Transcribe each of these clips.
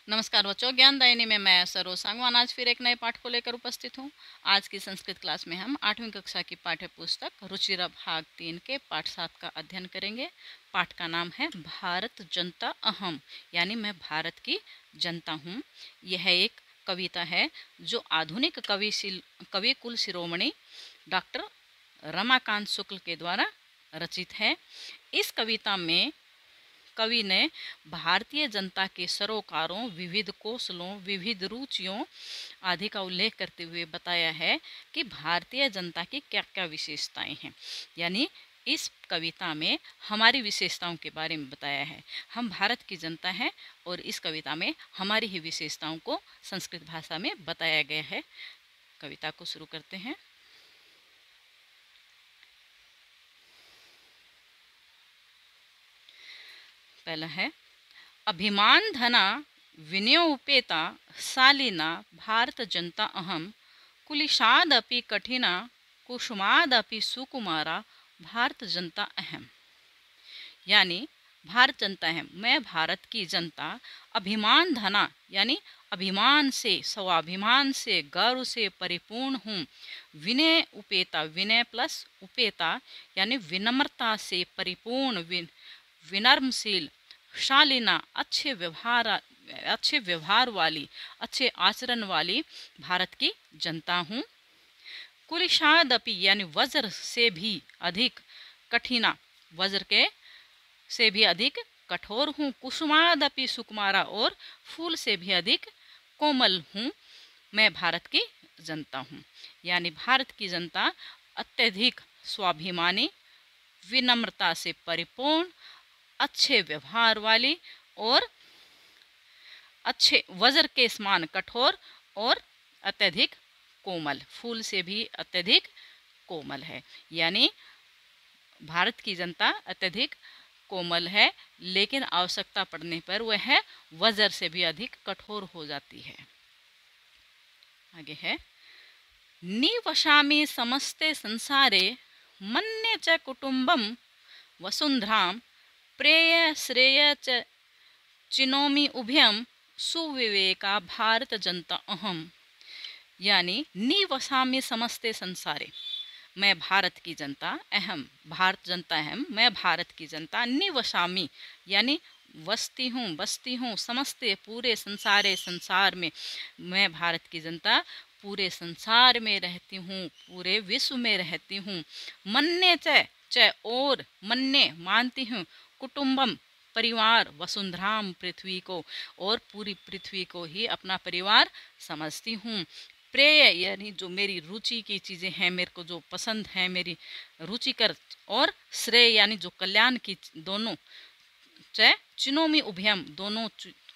नमस्कार बच्चों, ज्ञानदायिनी में मैं सरोज सांगवान आज फिर एक नए पाठ को लेकर उपस्थित हूँ। आज की संस्कृत क्लास में हम 8वीं कक्षा की पाठ्य पुस्तक रुचिरा भाग 3 के पाठ 7 का अध्ययन करेंगे। पाठ का नाम है भारत जनता अहम, यानी मैं भारत की जनता हूँ। यह एक कविता है जो आधुनिक कवि कुल शिरोमणि डॉक्टर रमाकांत शुक्ल के द्वारा रचित है। इस कविता में कवि ने भारतीय जनता के सरोकारों, विविध कौशलों, विविध रुचियों आदि का उल्लेख करते हुए बताया है कि भारतीय जनता की क्या क्या विशेषताएं हैं। यानी इस कविता में हमारी विशेषताओं के बारे में बताया है। हम भारत की जनता हैं और इस कविता में हमारी ही विशेषताओं को संस्कृत भाषा में बताया गया है। कविता को शुरू करते हैं। पहला है, अभिमान धना विनयोपेता शालीना भारत जनता अहम, कुलिशादपि कठिना कुसुमादपि सुकुमारा भारत जनता अहम। यानी भारत जनता है, मैं भारत की जनता, अभिमान धना यानी अभिमान से, स्वाभिमान से, गर्व से परिपूर्ण हूँ। विनय उपेता, विनय प्लस उपेता यानी विनम्रता से परिपूर्ण, विनम्रशील, शालीना अच्छे व्यवहार वाली, अच्छे आचरण वाली भारत की जनता हूँ। कुलिशादपि यानी वज्र से भी अधिक कठिना, वज्र के से भी अधिक कठोर हूँ। कुसुमादपि सुकुमारा और फूल से भी अधिक कोमल हूँ। मैं भारत की जनता हूँ। यानी भारत की जनता अत्यधिक स्वाभिमानी, विनम्रता से परिपूर्ण, अच्छे व्यवहार वाली और अच्छे वज्र के समान कठोर और अत्यधिक कोमल, फूल से भी अत्यधिक कोमल है। यानी भारत की जनता अत्यधिक कोमल है, लेकिन आवश्यकता पड़ने पर वह वज्र से भी अधिक कठोर हो जाती है। आगे है, निवशामि समस्ते संसारे मन्ये च कुटुंबम वसुंधराम, प्रेय श्रेय च चिनोमि उभयम, सुविवेका भारत जनता अहम। यानी निवसामि समस्ते संसारे, मैं भारत की जनता, अहम भारत जनता अहम, मैं भारत की जनता, निवसामि यानी बसती हूँ, समस्ते पूरे संसारे, संसार में, मैं भारत की जनता पूरे संसार में रहती हूँ, पूरे विश्व में रहती हूँ। मन्ये च और मन्ये मानती हूँ, कुटुंबम परिवार, वसुंधराम पृथ्वी को और पूरी पृथ्वी को ही अपना परिवार समझती हूँ। प्रेय यानी जो मेरी रुचि की चीज़ें हैं, मेरे को जो पसंद है, मेरी रुचिकर, और श्रेय यानी जो कल्याण की, दोनों, च चिनोमी उभयम दोनों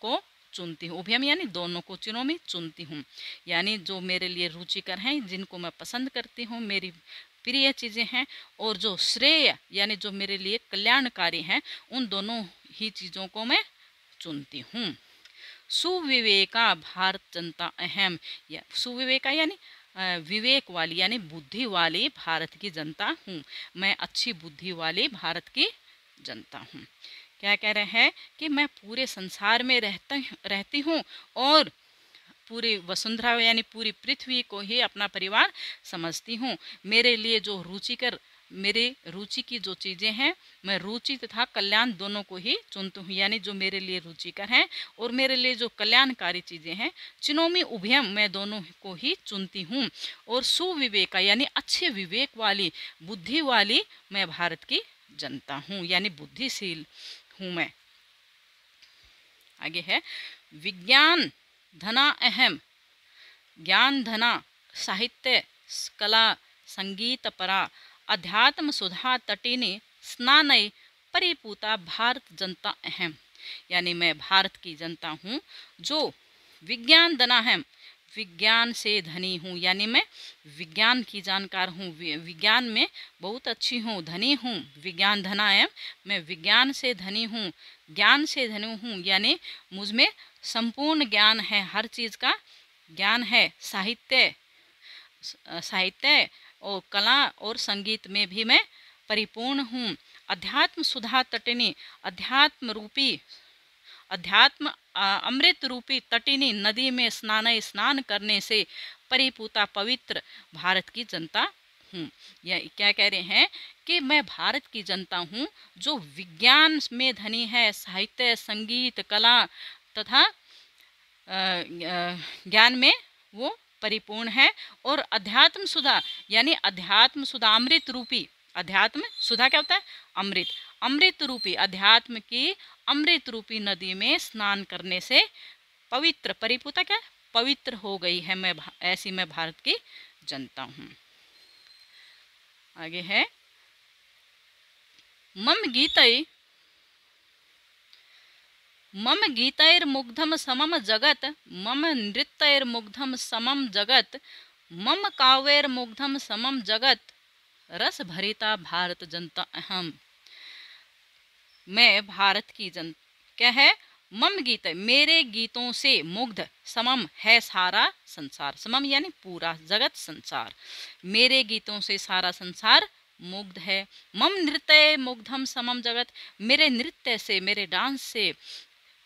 को चुनती हूँ। उभयम यानी दोनों को, चिनोमी चुनती हूँ। यानी जो मेरे लिए रुचिकर हैं, जिनको मैं पसंद करती हूँ, मेरी प्रिय चीज़ें हैं, और जो श्रेय यानी जो मेरे लिए कल्याणकारी हैं, उन दोनों ही चीज़ों को मैं चुनती हूँ। सुविवेका भारत जनता अहम, या सुविवेका यानी विवेक वाली यानी बुद्धि वाली भारत की जनता हूँ। मैं अच्छी बुद्धि वाली भारत की जनता हूँ। क्या कह रहे हैं कि मैं पूरे संसार में रहती हूँ और पूरी वसुंधरा यानी पूरी पृथ्वी को ही अपना परिवार समझती हूँ। मेरे लिए जो रुचिकर, मेरे रुचि की जो चीज़ें हैं, मैं रुचि तथा कल्याण दोनों को ही चुनती हूँ। यानी जो मेरे लिए रुचिकर हैं और मेरे लिए जो कल्याणकारी चीज़ें हैं, चिनोमी उभयम मैं दोनों को ही चुनती हूँ। और सुविवेका यानी अच्छे विवेक वाली, बुद्धि वाली मैं भारत की जनता हूँ, यानी बुद्धिशील हूँ मैं। आगे है, विज्ञान धना अहम, ज्ञान धना साहित्य कला संगीत परा, अध्यात्म सुधा तटिनी स्नानय परिपूता भारत जनता अहम। यानी मैं भारत की जनता हूँ जो विज्ञान धना है, विज्ञान से धनी हूँ, यानी मैं विज्ञान की जानकार हूँ, विज्ञान में बहुत अच्छी हूँ, धनी हूँ। विज्ञान धना है, मैं विज्ञान से धनी हूँ, ज्ञान से धनी हूँ, यानी मुझ में संपूर्ण ज्ञान है, हर चीज़ का ज्ञान है। साहित्य और कला और संगीत में भी मैं परिपूर्ण हूँ। अध्यात्म सुधा तटिनी, अध्यात्म रूपी अध्यात्म अमृत रूपी तटिनी नदी में स्नान करने से परिपूता पवित्र भारत की जनता हूँ। या क्या कह रहे हैं कि मैं भारत की जनता हूँ जो विज्ञान में धनी है, साहित्य, संगीत, कला तथा ज्ञान में वो परिपूर्ण है, और अध्यात्म सुधा यानी अध्यात्म सुधा अमृत रूपी, अध्यात्म सुधा क्या होता है? अमृत, अमृत रूपी अध्यात्म की अमृत रूपी नदी में स्नान करने से पवित्र, परिपूता क्या पवित्र हो गई है मैं, ऐसी मैं भारत की जनता हूँ। आगे है मम गीतैर्मुग्धम समम जगत, मम नृत्यैर्मुग्धम समम जगत, मम काव्यैर्मुग्धम समम जगत, रस भरिता भारत जनता अहम। मैं भारत की जनता क्या है? मम गीत, मेरे गीतों से मुग्ध, समम है सारा संसार, समम यानी पूरा जगत संसार, मेरे गीतों से सारा संसार मुग्ध है। मम नृत्य मुग्धम समम जगत, मेरे नृत्य से, मेरे डांस से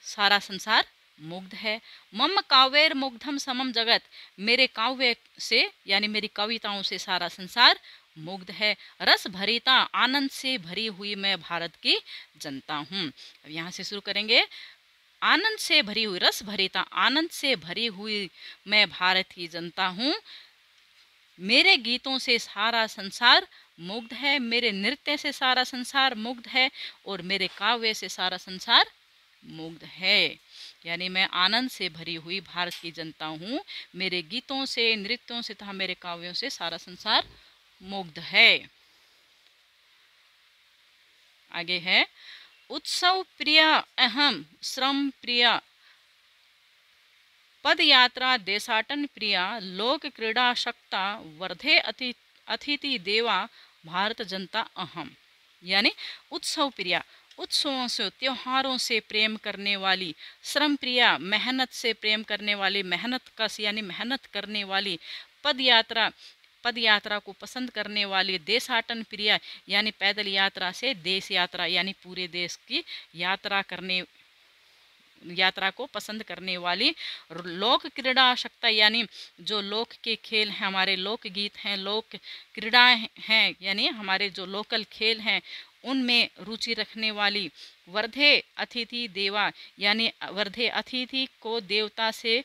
सारा संसार मुग्ध है। मम काव्यर मुग्धम समम जगत, मेरे काव्य से यानी मेरी कविताओं से सारा संसार मुग्ध है। रस भरिता, आनंद से भरी हुई मैं भारत की जनता हूँ। अब यहाँ से शुरू करेंगे। आनंद से भरी हुई, रस भरिता आनंद से भरी हुई मैं भारत की जनता हूँ। मेरे गीतों से सारा संसार मुग्ध है, मेरे नृत्य से सारा संसार मुग्ध है, और मेरे काव्य से सारा संसार मुग्ध है। यानी मैं आनंद से भरी हुई भारत की जनता हूँ, मेरे गीतों से, नृत्यों से तथा मेरे काव्यों से सारा संसार मुग्ध है। आगे है उत्सव प्रिय अहम, श्रम प्रिय, पद यात्रा देशाटन प्रिया, लोक क्रीड़ा शक्ता, वर्धे अतिथि देवा, भारत जनता अहम। यानी उत्सव प्रिया, उत्सवों से, त्योहारों से प्रेम करने वाली, श्रम प्रिया, मेहनत से प्रेम करने वाली, मेहनत कश यानी मेहनत करने वाली, पद यात्रा को पसंद करने वाली, देशाटन प्रिया यानी पैदल यात्रा से देश यात्रा यानी पूरे देश की यात्रा को पसंद करने वाली, लोक क्रीड़ा शक्ता यानी जो लोक के खेल हैं, हमारे लोक गीत हैं, लोक क्रीड़ाएं हैं यानी हमारे जो लोकल खेल हैं उनमें रुचि रखने वाली, वर्धे अतिथि देवा यानी वर्धे अतिथि को देवता से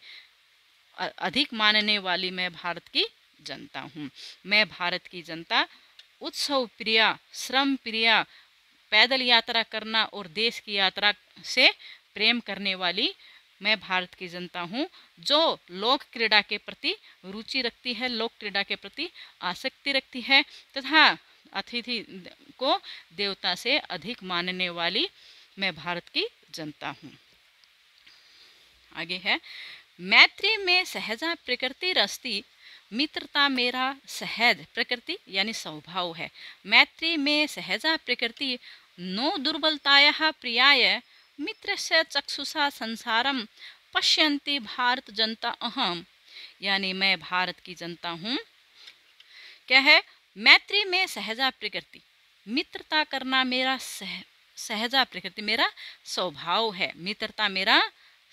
अधिक मानने वाली मैं भारत की जनता हूँ। मैं भारत की जनता उत्सव प्रिया, श्रम प्रिया, पैदल यात्रा करना और देश की यात्रा से प्रेम करने वाली मैं भारत की जनता हूँ, जो लोक क्रीड़ा के प्रति रुचि रखती है, लोक क्रीड़ा के प्रति आसक्ति रखती है, तथा अतिथि को देवता से अधिक मानने वाली मैं भारत की जनता हूँ। आगे है मैत्री में सहजा प्रकृति रस्ती, मित्रता मेरा सहज प्रकृति यानी स्वभाव है। मैत्री में सहजा प्रकृति, नो दुर्बलताया प्रियाय, मित्र से चक्षुषा संसारम, पश्यन्ति भारत जनता अहम। यानी मैं भारत की जनता हूँ। क्या है? मैत्री में सहजा प्रकृति, मित्रता करना मेरा सहजा प्रकृति, मेरा स्वभाव है, मित्रता मेरा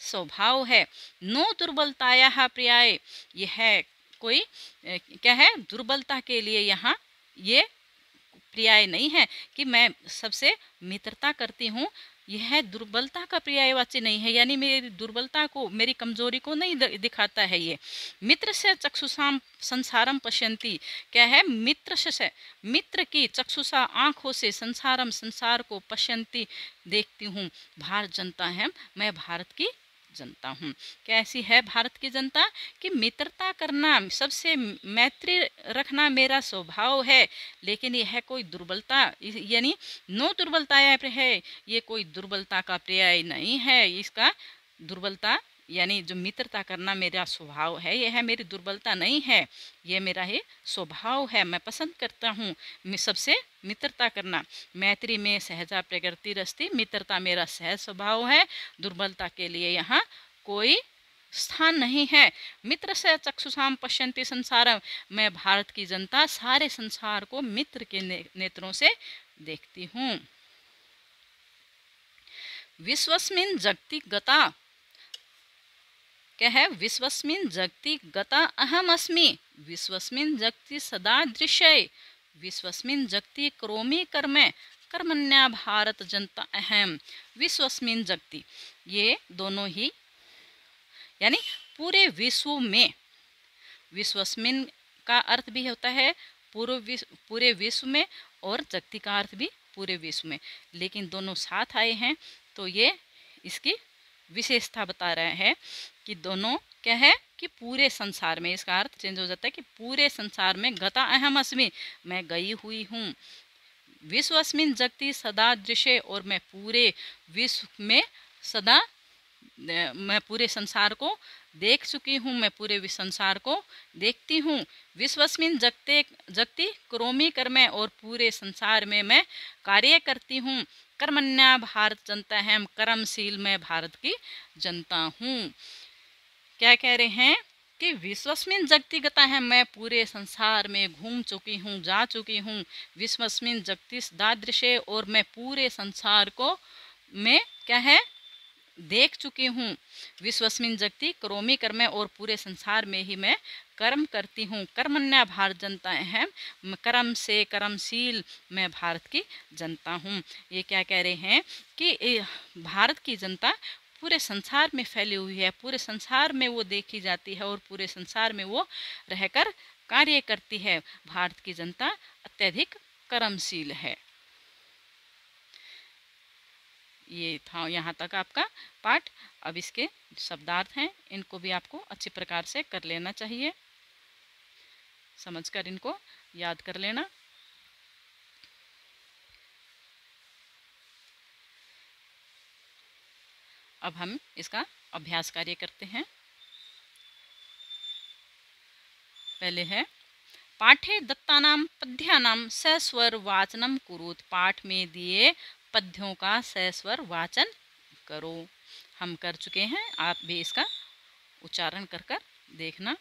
स्वभाव है। नो दुर्बलताया प्रियाय, यह कोई क्या है? दुर्बलता के लिए यहाँ ये प्रियाय नहीं है कि मैं सबसे मित्रता करती हूँ, यह दुर्बलता का पर्यायवाची नहीं है, यानी मेरी दुर्बलता को, मेरी कमजोरी को नहीं दिखाता है ये। मित्र से चक्षुषाम संसारम पश्यन्ति, क्या है? मित्र की चक्षुषा आँखों से संसारम संसार को पश्यन्ति देखती हूँ। भारत जनता है, मैं भारत की जनता हूँ। कैसी है भारत की जनता? कि मित्रता करना, सबसे मैत्री रखना मेरा स्वभाव है, लेकिन यह कोई दुर्बलता यानी नो दुर्बलता है, ये कोई दुर्बलता का पर्याय नहीं है। इसका दुर्बलता यानी जो मित्रता करना मेरा स्वभाव है, यह मेरी दुर्बलता नहीं है, यह मेरा ही स्वभाव है। मैं पसंद करता हूँ सबसे मित्रता करना। मैत्री में सहजा प्रकृति रस्ती, मित्रता मेरा सहज स्वभाव है, दुर्बलता के लिए यहाँ कोई स्थान नहीं है। मित्र से चक्षुषाम पश्यन्ति संसारम, मैं भारत की जनता सारे संसार को मित्र के नेत्रों से देखती हूँ। विश्वस्मिन् जगति गता, क्या है? विश्वस्मिन् जगति गता अहम अस्मि, विश्वस्मिन् जगति सदा दृश्ये, विश्वस्मिन् जगति करोमि कर्मे, कर्मण्या भारत जनता अहम। विश्वस्मिन् जगति, ये दोनों ही यानी पूरे विश्व में, विश्वस्मिन् का अर्थ भी होता है पूरे विश्व में, और जगति का अर्थ भी पूरे विश्व में, लेकिन दोनों साथ आए हैं तो ये इसकी विशेषता बता रहे हैं कि दोनों क्या है कि पूरे संसार में, इसका अर्थ चेंज हो जाता है कि पूरे संसार में गता अहम अस्मि, मैं गई हुई हूँ, विश्वस्मिन् जगति सदा दृश्ये, और मैं पूरे विश्व में सदा, मैं पूरे संसार को देख चुकी हूँ, मैं पूरे संसार को देखती हूँ, विश्वस्मिन् जगति करोमि कर्मे, और पूरे संसार में मैं कार्य करती हूँ, कर्मण्या भारत जनता है, कर्मशील मैं भारत की जनता हूँ। क्या कह रहे हैं कि विश्वस्मिन् जगति गता है, मैं पूरे संसार में घूम चुकी हूँ, जा चुकी हूँ, विश्वस्मिन् जगति सदा दृश्ये, और मैं पूरे संसार को मैं क्या है देख चुकी हूँ, विश्वस्मिन् जगति करोमि कर्मे, और पूरे संसार में ही मैं कर्म करती हूँ, कर्मण्या भारत जनता है, कर्म से कर्मशील मैं भारत की जनता हूँ। ये क्या कह रहे हैं कि भारत की जनता पूरे संसार में फैली हुई है, पूरे संसार में वो देखी जाती है और पूरे संसार में वो रहकर कार्य करती है। भारत की जनता अत्यधिक कर्मशील है। ये था यहाँ तक आपका पाठ। अब इसके शब्दार्थ हैं, इनको भी आपको अच्छी प्रकार से कर लेना चाहिए, समझकर इनको याद कर लेना। अब हम इसका अभ्यास कार्य करते हैं। पहले है पाठे दत्तानां पद्यानां सस्वर वाचनम कुरुत, पाठ में दिए पद्यों का सस्वर वाचन करो। हम कर चुके हैं, आप भी इसका उच्चारण कर कर देखना।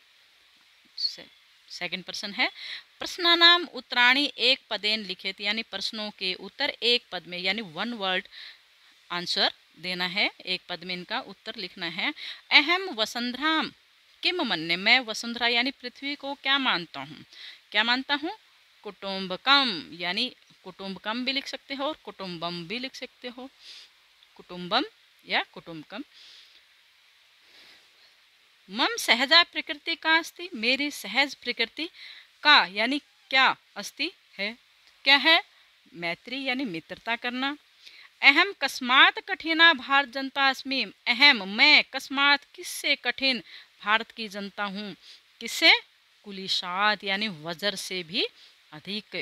सेकंड प्रश्न है प्रश्नानाम उत्तराणि एक पदेन लिखित, यानी प्रश्नों के उत्तर एक पद में, यानी वन वर्ड आंसर देना है, एक पद में इनका उत्तर लिखना है। अहम वसुंधराम किम मन्ये, मैं वसुंधरा यानी पृथ्वी को क्या मानता हूँ, क्या मानता हूँ। कुटुंबकम यानी कुटुंबकम भी लिख सकते हो और कुटुंबम भी लिख सकते हो, कुटुंबम या कुटुंबकम। मम सहजा प्रकृति का अस्ति, मेरी सहज प्रकृति का यानी क्या अस्ति है, क्या है, मैत्री यानी मित्रता करना। अहम कस्मात कठिना भारत जनता अस्मि, अहम मैं कस्मात किससे कठिन भारत की जनता हूँ, किससे, कुलिशात यानी वज्र से भी अधिक।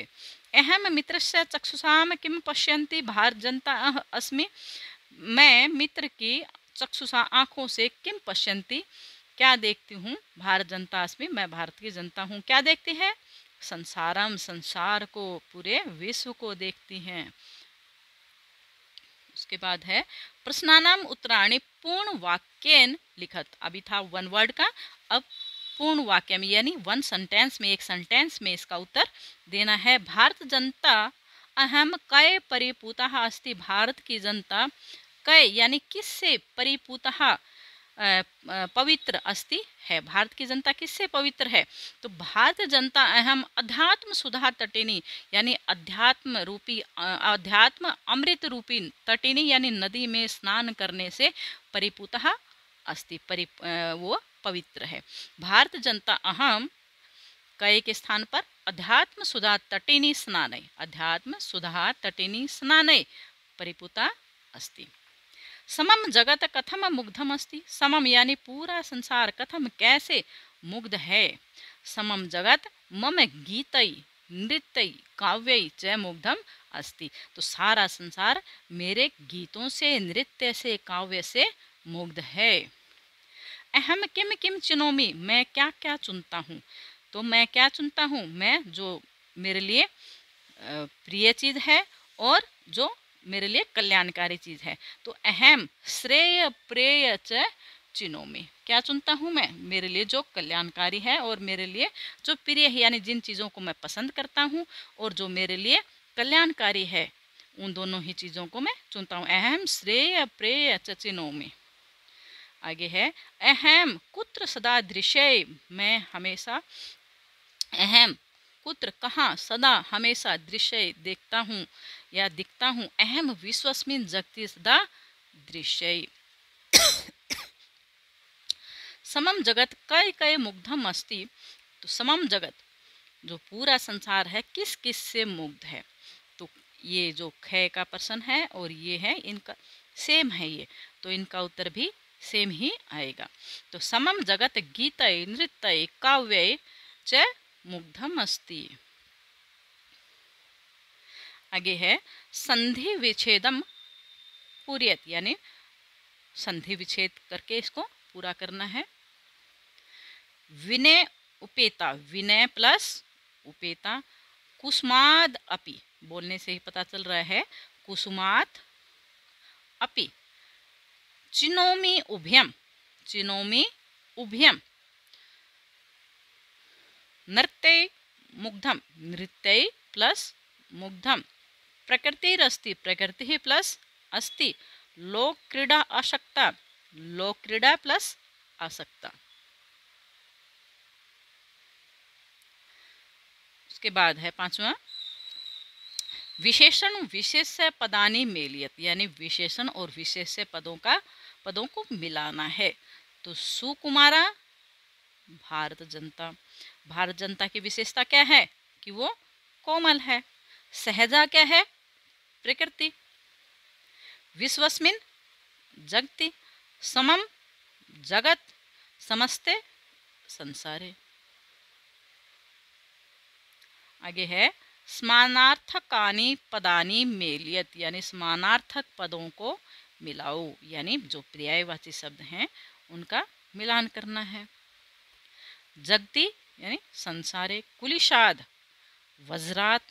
अहम मित्रस्य चक्षुषाम किम पश्यन्ति भारत जनता अस्मि, मैं मित्र की चक्षुषा आँखों से किम पश्यन्ति क्या देखती हूँ, भारत जनता अस्मि मैं भारत की जनता हूँ, क्या देखती है, संसारम संसार को, पूरे विश्व को देखती हैं। उसके बाद है प्रश्नानाम उत्तराणि पूर्ण वाक्यन लिखत, अभी था वन वर्ड का, अब पूर्ण वाक्य में यानी वन सेंटेंस में, एक सेंटेंस में इसका उत्तर देना है। भारत जनता अहम कय परिपूतः अस्ति, भारत की जनता कय यानी किससे, परिपूतः पवित्र अस्ति है, भारत की जनता किससे पवित्र है, तो भारत जनता अहम अध्यात्म सुधा तटिनी यानी अध्यात्म अमृत रूपी तटिनी यानी नदी में स्नान करने से परिपूतः अस्ति, वो पवित्र है। भारत जनता अहम कय के स्थान पर अध्यात्म सुधा तटिनी स्नानय, अध्यात्म सुधा तटिनी स्नानय परिपूता अस्ति। समम जगत कथम मुग्धम अस्ति, समम यानी पूरा संसार, कथम कैसे, मुग्ध है। समम जगत मम गीतै नृत्यै काव्यै च मुग्धम अस्ति, तो सारा संसार मेरे गीतों से, नृत्य से, काव्य से मुग्ध है। अहम किम किम चुनोमि, मैं क्या क्या चुनता हूँ, तो मैं क्या चुनता हूँ, मैं जो मेरे लिए प्रिय चीज़ है और जो मेरे लिए कल्याणकारी चीज़ है, तो अहम श्रेय प्रेय च चिनोमि, क्या चुनता हूँ मैं, मेरे लिए जो कल्याणकारी है और मेरे लिए जो प्रिय है, यानी जिन चीज़ों को मैं पसंद करता हूँ और जो मेरे लिए कल्याणकारी है उन दोनों ही चीज़ों को मैं चुनता हूँ। अहम श्रेय प्रेय च चिनोमि। आगे है अहम कुत्र सदा दृश्य, मैं हमेशा, अहम कुत्र कहाँ, सदा हमेशा, दृश्य देखता हूँ या दिखता हूँ, अहम विश्वस्मिन् जगति सदा दृश्य। समम जगत कई कई मुग्धम अस्ति, तो समम जगत जो पूरा संसार है किस किस से मुग्ध है, तो ये जो ख का पर्सन है और ये है, इनका सेम है ये, तो इनका उत्तर भी सेम ही आएगा। तो समम जगत गीतय नृत्य काव्य च मुग्धम अस्ति। आगे है संधि विच्छेदम पूर्यत, यानी संधि विच्छेद करके इसको पूरा करना है। विनय उपेता, विनय प्लस उपेता, कुसुमाद अपि, बोलने से ही पता चल रहा है कुसुमात अपि, चिनोमि उभयम, चिनोमि उभयम, नृत्य मुग्धम, नृत्य प्लस मुग्धम, प्रकृतिरस्ति, प्रकृति प्लस अस्ति, लोक क्रीड़ा आसक्ता, लोक क्रीड़ा प्लस आसक्ता। उसके बाद है पांचवा विशेषण विशेष्य पदानि मेलियत, यानी विशेषण और विशेष्य पदों को मिलाना है। तो सुकुमारा भारत जनता, भारत जनता की विशेषता क्या है कि वो कोमल है। सहजा क्या है, प्रकृति। विश्वस्मिन् जगति, समम जगत, समस्ते संसारे। आगे है समानार्थकानि पदानि मेलियत, यानी समानार्थक पदों को मिलाओ, यानी जो पर्यायवाची शब्द हैं उनका मिलान करना है। जगति यानी संसारे, कुलिशाद वज्रात,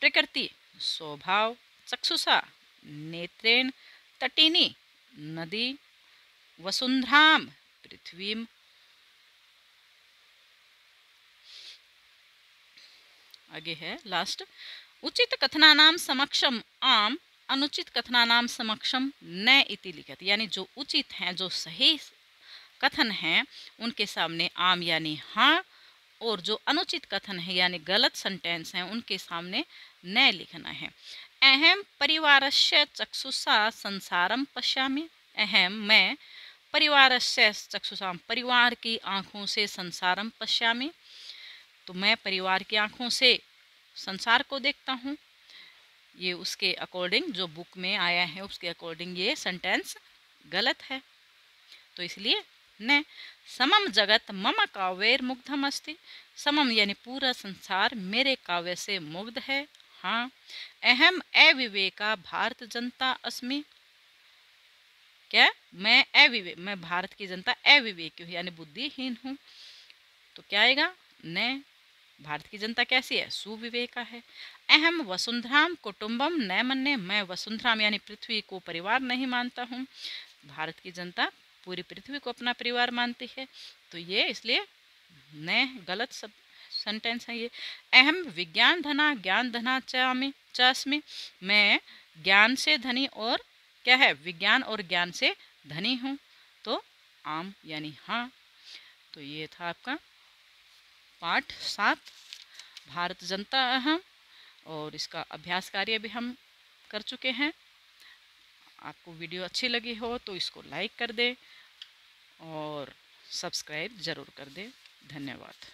प्रकृति स्वभाव, चक्षुषा नेत्रेण, तटिनी नदी, वसुंधराम पृथ्वीम। आगे है लास्ट उचित कथनानाम समक्षम आम, अनुचित कथनानाम समक्षम न इति लिखत, यानी जो उचित हैं, जो सही कथन हैं उनके सामने आम यानी हाँ, और जो अनुचित कथन है यानी गलत सेंटेंस हैं उनके सामने न लिखना है। अहम परिवारस्य चक्षुषा संसारम पश्यामि, अहम मैं परिवारस्य चक्षुषा परिवार की आँखों से संसारम पश्यामि, तो मैं परिवार की आँखों से संसार को देखता हूँ। ये उसके अकॉर्डिंग जो बुक में आया है उसके अकॉर्डिंग ये सेंटेंस गलत है, तो इसलिए न। समम जगत मम काव्यैर मुग्धम अस्ति, समम यानी पूरा संसार मेरे काव्य से मुग्ध है, हाँ। अहम अविवेका भारत जनता अस्मि, क्या मैं अविवेक, मैं भारत की जनता अविवेकी हूँ यानी बुद्धिहीन हूँ, तो क्या आएगा न। भारत की जनता कैसी है, सुविवेका है। अहम वसुंधराम कुटुंबम न मन्ये, मैं वसुंधराम यानी पृथ्वी को परिवार नहीं मानता हूँ, भारत की जनता पूरी पृथ्वी को अपना परिवार मानती है, तो ये इसलिए न गलत सब सेंटेंस है ये। अहम विज्ञान धना ज्ञान धना चास्मि, मैं ज्ञान से धनी और क्या है विज्ञान और ज्ञान से धनी हूँ, तो आम यानी हाँ। तो ये था आपका पाठ 7 भारत जनता अहम, और इसका अभ्यास कार्य भी हम कर चुके हैं। आपको वीडियो अच्छी लगी हो तो इसको लाइक कर दें और सब्सक्राइब ज़रूर कर दें। धन्यवाद।